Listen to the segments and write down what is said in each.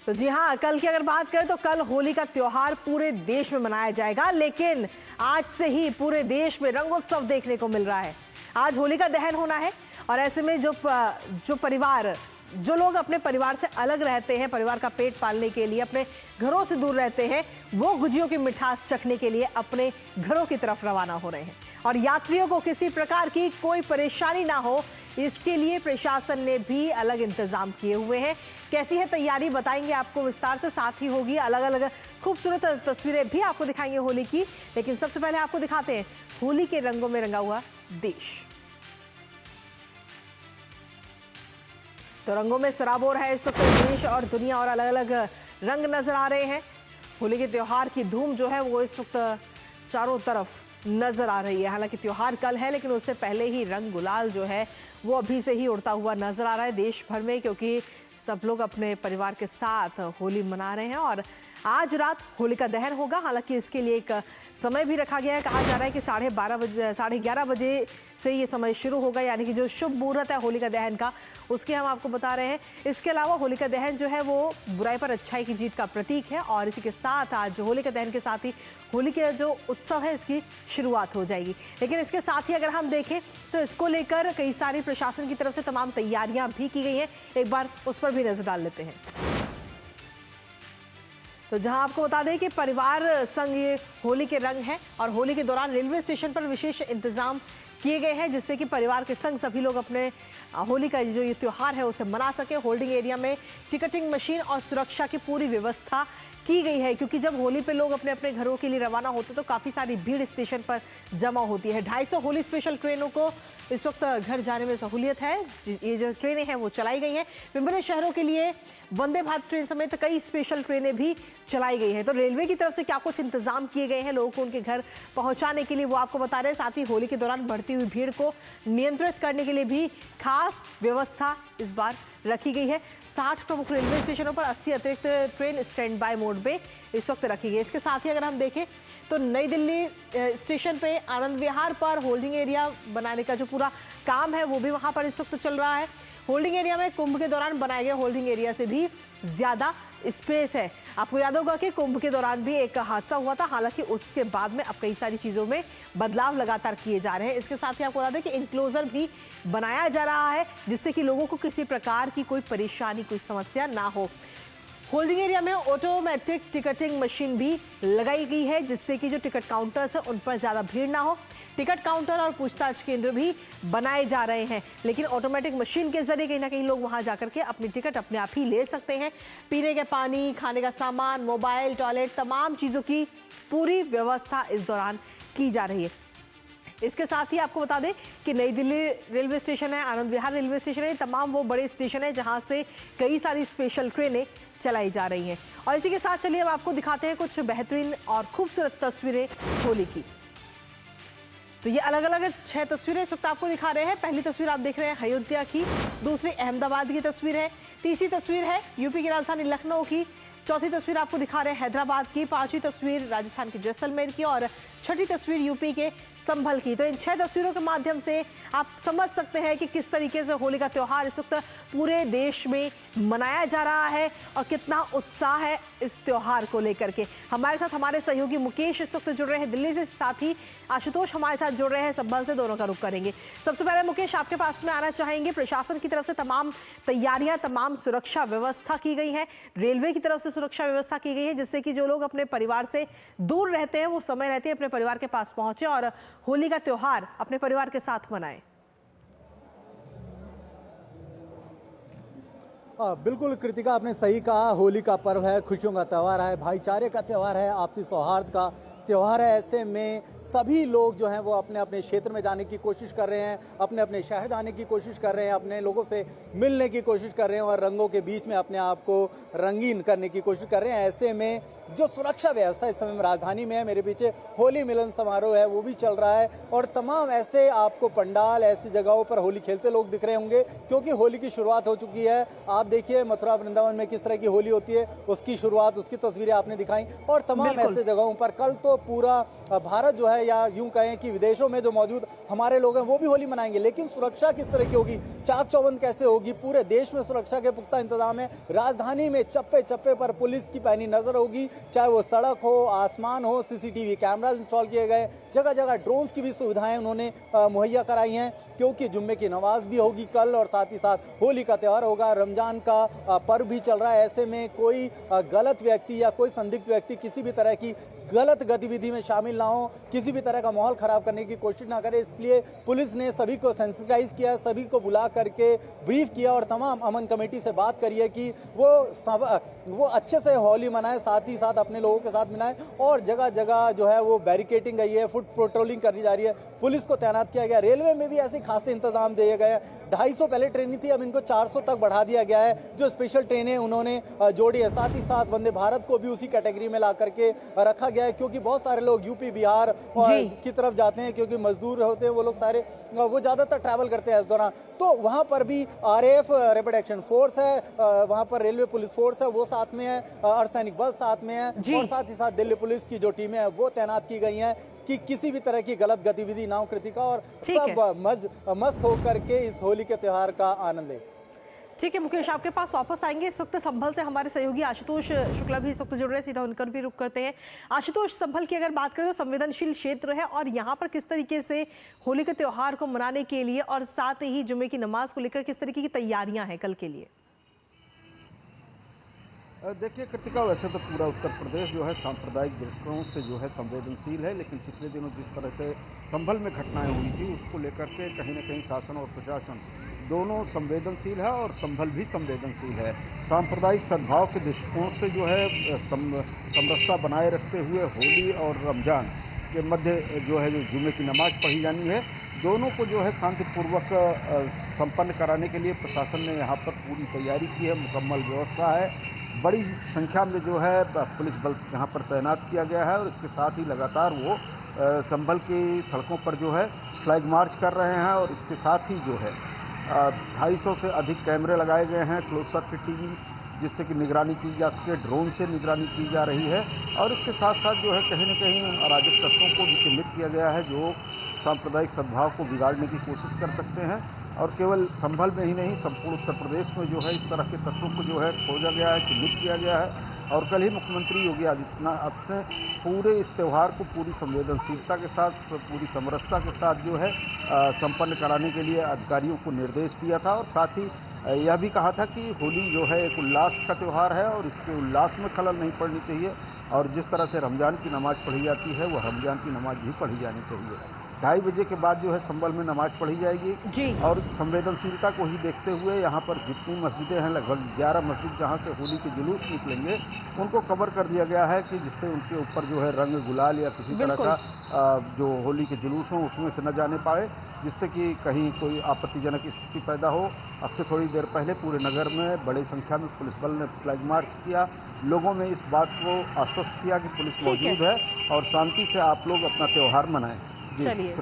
तो जी हाँ, कल की अगर बात करें तो कल होली का त्योहार पूरे देश में मनाया जाएगा, लेकिन आज से ही पूरे देश में रंगोत्सव देखने को मिल रहा है। आज होली का दहन होना है और ऐसे में जो लोग अपने परिवार से अलग रहते हैं, परिवार का पेट पालने के लिए अपने घरों से दूर रहते हैं, वो गुजियों की मिठास चखने के लिए अपने घरों की तरफ रवाना हो रहे हैं। और यात्रियों को किसी प्रकार की कोई परेशानी ना हो, इसके लिए प्रशासन ने भी अलग इंतजाम किए हुए हैं। कैसी है तैयारी बताएंगे आपको विस्तार से, साथ ही होगी अलग अलग खूबसूरत तस्वीरें भी आपको दिखाएंगे होली की। लेकिन सबसे पहले आपको दिखाते हैं होली के रंगों में रंगा हुआ देश। तो रंगों में सराबोर है इस वक्त देश और दुनिया, और अलग अलग रंग नजर आ रहे हैं। होली के त्योहार की धूम जो है वो इस वक्त चारों तरफ नजर आ रही है। हालांकि त्योहार कल है, लेकिन उससे पहले ही रंग गुलाल जो है वो अभी से ही उड़ता हुआ नजर आ रहा है देश भर में, क्योंकि सब लोग अपने परिवार के साथ होली मना रहे हैं। और आज रात होली का दहन होगा। हालांकि इसके लिए एक समय भी रखा गया है। कहा जा रहा है कि 11:30 बजे से ये समय शुरू होगा, यानी कि जो शुभ मुहूर्त है होली का दहन का, उसके हम आपको बता रहे हैं। इसके अलावा होली का दहन जो है वो बुराई पर अच्छाई की जीत का प्रतीक है, और इसी के साथ आज होली के दहन के साथ ही होली के जो उत्सव है इसकी शुरुआत हो जाएगी। लेकिन इसके साथ ही अगर हम देखें तो इसको लेकर कई सारी प्रशासन की तरफ से तमाम तैयारियां भी की गई हैं। एक बार उस पर भी नजर डाल लेते हैं। तो जहां आपको बता दें कि परिवार संग ये होली के रंग हैं, और होली के दौरान रेलवे स्टेशन पर विशेष इंतजाम किए गए हैं, जिससे कि परिवार के संग सभी लोग अपने होली का जो ये त्यौहार है उसे मना सके। होल्डिंग एरिया में टिकटिंग मशीन और सुरक्षा की पूरी व्यवस्था की गई है, क्योंकि जब होली पे लोग अपने अपने घरों के लिए रवाना होते तो काफ़ी सारी भीड़ स्टेशन पर जमा होती है। 250 होली स्पेशल ट्रेनों को इस वक्त घर जाने में सहूलियत है। ये जो ट्रेनें हैं वो चलाई गई हैं। विभिन्न शहरों के लिए वंदे भारत ट्रेन समेत कई स्पेशल ट्रेनें भी चलाई गई हैं। तो रेलवे की तरफ से क्या कुछ इंतजाम किए गए हैं लोगों को उनके घर पहुंचाने के लिए, वो आपको बता रहे हैं। साथ ही होली के दौरान बढ़ती हुई भीड़ को नियंत्रित करने के लिए भी खास व्यवस्था इस बार रखी गई है। 60 प्रमुख रेलवे स्टेशनों पर 80 अतिरिक्त ट्रेन स्टैंड बाय मोड पे इस वक्त रखी गई। इसके साथ ही अगर हम देखें तो नई दिल्ली स्टेशन पे आनंद विहार पर होल्डिंग एरिया बनाने का जो पूरा काम है वो भी वहां पर इस वक्त चल रहा है। होल्डिंग एरिया में कुंभ के दौरान बनाए गए होल्डिंग एरिया से भी ज्यादा स्पेस है। आपको याद होगा कि कुंभ के दौरान भी एक हादसा हुआ था। हालांकि उसके बाद में अब कई सारी चीजों में बदलाव लगातार किए जा रहे हैं। इसके साथ ही आपको बता दें कि इंक्लोजर भी बनाया जा रहा है, जिससे कि लोगों को किसी प्रकार की कोई परेशानी, कोई समस्या ना हो। होल्डिंग एरिया में ऑटोमेटिक टिकटिंग मशीन भी लगाई गई है, जिससे कि जो टिकट काउंटर्स है उन पर ज्यादा भीड़ ना हो। टिकट काउंटर और पूछताछ केंद्र भी बनाए जा रहे हैं, लेकिन ऑटोमेटिक मशीन के जरिए कहीं ना कहीं लोग वहां जाकर के अपनी टिकट अपने आप ही ले सकते हैं। पीने के पानी, खाने का सामान, मोबाइल, टॉयलेट, तमाम चीजों की पूरी व्यवस्था इस दौरान की जा रही है। इसके साथ ही आपको बता दें कि नई दिल्ली रेलवे स्टेशन है, आनंद विहार रेलवे स्टेशन है, तमाम वो बड़े स्टेशन है जहां से कई सारी स्पेशल ट्रेनें चलाई जा रही हैं। और इसी के साथ चलिए अब आपको दिखाते हैं कुछ बेहतरीन और खूबसूरत तस्वीरें होली की। तो ये अलग अलग 6 तस्वीरें इस वक्त आपको दिखा रहे हैं। पहली तस्वीर आप देख रहे हैं अयोध्या की, दूसरी अहमदाबाद की तस्वीर है, तीसरी तस्वीर है यूपी की राजधानी लखनऊ की, चौथी तस्वीर आपको दिखा रहे हैं हैदराबाद की, पांचवी तस्वीर राजस्थान के जैसलमेर की, और छठी तस्वीर यूपी के संभल की। तो इन 6 तस्वीरों के माध्यम से आप समझ सकते हैं कि किस तरीके से होली का त्योहार इस वक्त पूरे देश में मनाया जा रहा है और कितना उत्साह है इस त्योहार को लेकर के। हमारे साथ हमारे सहयोगी मुकेश इस वक्त जुड़ रहे हैं दिल्ली से, साथ ही आशुतोष हमारे साथ जुड़ रहे हैं संभल से। दोनों का रुख करेंगे। सबसे पहले मुकेश, आपके पास में आना चाहेंगे। प्रशासन की तरफ से तमाम तैयारियां, तमाम सुरक्षा व्यवस्था की गई है, रेलवे की तरफ से सुरक्षा व्यवस्था की गई है, जिससे कि जो लोग अपने परिवार से दूर रहते हैं वो समय रहते हैं अपने परिवार के पास पहुंचे और होली का त्योहार अपने परिवार के साथ मनाएं। बिल्कुल कृतिका, आपने सही कहा। होली का पर्व है, खुशियों का त्यौहार है, भाईचारे का त्यौहार है, आपसी सौहार्द का त्यौहार है। ऐसे में सभी लोग जो हैं वो अपने अपने क्षेत्र में जाने की कोशिश कर रहे हैं, अपने अपने शहर जाने की कोशिश कर रहे हैं, अपने लोगों से मिलने की कोशिश कर रहे हैं और रंगों के बीच में अपने आप को रंगीन करने की कोशिश कर रहे हैं। ऐसे में जो सुरक्षा व्यवस्था इस समय राजधानी में है, मेरे पीछे होली मिलन समारोह है वो भी चल रहा है, और तमाम ऐसे आपको पंडाल, ऐसी जगहों पर होली खेलते लोग दिख रहे होंगे, क्योंकि होली की शुरुआत हो चुकी है। आप देखिए मथुरा वृंदावन में किस तरह की होली होती है, उसकी शुरुआत, उसकी तस्वीरें आपने दिखाई, और तमाम ऐसे जगहों पर कल तो पूरा भारत जो है है या यूं कहें कि विदेशों में जो मौजूद हमारे लोग हैं वो भी होली मनाएंगे, लेकिन सुरक्षा किस तरह की होगी, चाक चौबंद कैसे होगी? पूरे देश में सुरक्षा के पुख्ता इंतजाम है। राजधानी में चप्पे चप्पे पर पुलिस की पैनी नजर होगी, चाहे वो सड़क हो, आसमान हो, सीसीटीवी कैमराज इंस्टॉल किए गए, जगह जगह ड्रोन्स की भी सुविधाएं उन्होंने मुहैया कराई हैं, क्योंकि जुम्मे की नमाज भी होगी कल और साथ ही साथ होली का त्यौहार होगा, रमजान का पर्व भी चल रहा है। ऐसे में कोई गलत व्यक्ति या कोई संदिग्ध व्यक्ति किसी भी तरह की गलत गतिविधि में शामिल ना हो, किसी भी तरह का माहौल खराब करने की कोशिश ना करे, इसलिए पुलिस ने सभी को सेंसिटाइज किया, सभी को बुला करके ब्रीफ किया और तमाम अमन कमेटी से बात करी है कि वो अच्छे से होली मनाए, साथ ही साथ अपने लोगों के साथ मनाए। और जगह जगह जो है वो बैरिकेटिंग गई है, फुट पेट्रोलिंग करी जा रही है, पुलिस को तैनात किया गया। रेलवे में भी ऐसे खासे इंतजाम दिए गए हैं। 250 पहले ट्रेनें थी, अब इनको 400 तक बढ़ा दिया गया है, जो स्पेशल ट्रेनें उन्होंने जोड़ी है। साथ ही साथ वंदे भारत को भी उसी कैटेगरी में ला करके रखा गया है, क्योंकि बहुत सारे लोग यूपी बिहार की तरफ जाते हैं, क्योंकि मजदूर होते हैं वो लोग सारे, वो ज़्यादातर ट्रैवल करते हैं इस दौरान। तो वहाँ पर भी आरएएफ रैपिड एक्शन फोर्स है, वहाँ पर रेलवे पुलिस फोर्स है वो साथ में है, अर्धसैनिक बल साथ में है, और साथ ही साथ दिल्ली पुलिस की जो टीमें हैं वो तैनात की गई हैं कि किसी भी तरह की गलत गतिविधि ना हो कृतिका, और सब मस्त होकर के इस होली के त्यौहार का आनंद ले। ठीक है मुकेश, आपके पास वापस आएंगे। इस वक्त संभल से हमारे सहयोगी आशुतोष शुक्ला भी इस वक्त जुड़ रहे हैं, सीधा उनकर भी रुख करते हैं। आशुतोष, संभल की अगर बात करें तो संवेदनशील क्षेत्र है, और यहाँ पर किस तरीके से होली के त्यौहार को मनाने के लिए और साथ ही जुम्मे की नमाज को लेकर किस तरीके की तैयारियां हैं कल के लिए? देखिए कृतिका, वैसे तो पूरा उत्तर प्रदेश जो है सांप्रदायिक दृष्टिकोण से जो है संवेदनशील है, लेकिन पिछले दिनों जिस तरह से संभल में घटनाएं हुई थी उसको लेकर के कहीं न कहीं शासन और प्रशासन दोनों संवेदनशील है और संभल भी संवेदनशील है। सांप्रदायिक सद्भाव के दृष्टिकोण से जो है समरसता बनाए रखते हुए होली और रमजान के मध्य जो है जो जुम्मे की नमाज पढ़ी जानी है, दोनों को जो है शांतिपूर्वक संपन्न कराने के लिए प्रशासन ने यहाँ पर पूरी तैयारी की है, मुकम्मल व्यवस्था है। बड़ी संख्या में जो है पुलिस बल यहाँ पर तैनात किया गया है, और इसके साथ ही लगातार वो संभल की सड़कों पर जो है फ्लैग मार्च कर रहे हैं, और इसके साथ ही जो है 250 से अधिक कैमरे लगाए गए हैं, क्लोज सर्किट टीवी, जिससे कि निगरानी की जा सके, ड्रोन से निगरानी की जा रही है। और इसके साथ साथ जो है कहीं न कहीं उन अराजक तत्वों को भी चिह्नित किया गया है जो सांप्रदायिक सद्भाव को बिगाड़ने की कोशिश कर सकते हैं। और केवल संभल में ही नहीं, संपूर्ण उत्तर प्रदेश में जो है इस तरह के तत्वों को जो है खोजा गया है, चिह्नित किया गया है। और कल ही मुख्यमंत्री योगी आदित्यनाथ ने पूरे इस त्यौहार को पूरी संवेदनशीलता के साथ, पूरी समरसता के साथ जो है संपन्न कराने के लिए अधिकारियों को निर्देश दिया था, और साथ ही यह भी कहा था कि होली जो है एक उल्लास का त्यौहार है और इसके उल्लास में खलल नहीं पड़नी चाहिए, और जिस तरह से रमजान की नमाज पढ़ी जाती है वह रमजान की नमाज भी पढ़ी जानी चाहिए। 2:30 बजे के बाद जो है संभल में नमाज पढ़ी जाएगी जी। और संवेदनशीलता को ही देखते हुए यहाँ पर जितनी मस्जिदें हैं, लगभग 11 मस्जिद जहाँ से होली के जुलूस निकलेंगे उनको कवर कर दिया गया है, कि जिससे उनके ऊपर जो है रंग गुलाल या किसी तरह का जो होली के जुलूस हो उसमें से न जाने पाए, जिससे कि कहीं कोई आपत्तिजनक स्थिति पैदा हो। अब से थोड़ी देर पहले पूरे नगर में बड़ी संख्या में पुलिस बल ने फ्लैग मार्च किया, लोगों में इस बात को आश्वस्त किया कि पुलिस मौजूद है और शांति से आप लोग अपना त्यौहार मनाएं। चलिए,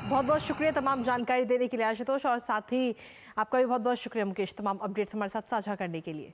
बहुत बहुत शुक्रिया तमाम जानकारी देने के लिए आशुतोष, और साथ ही आपका भी बहुत बहुत शुक्रिया मुकेश, तमाम अपडेट्स हमारे साथ साझा करने के लिए।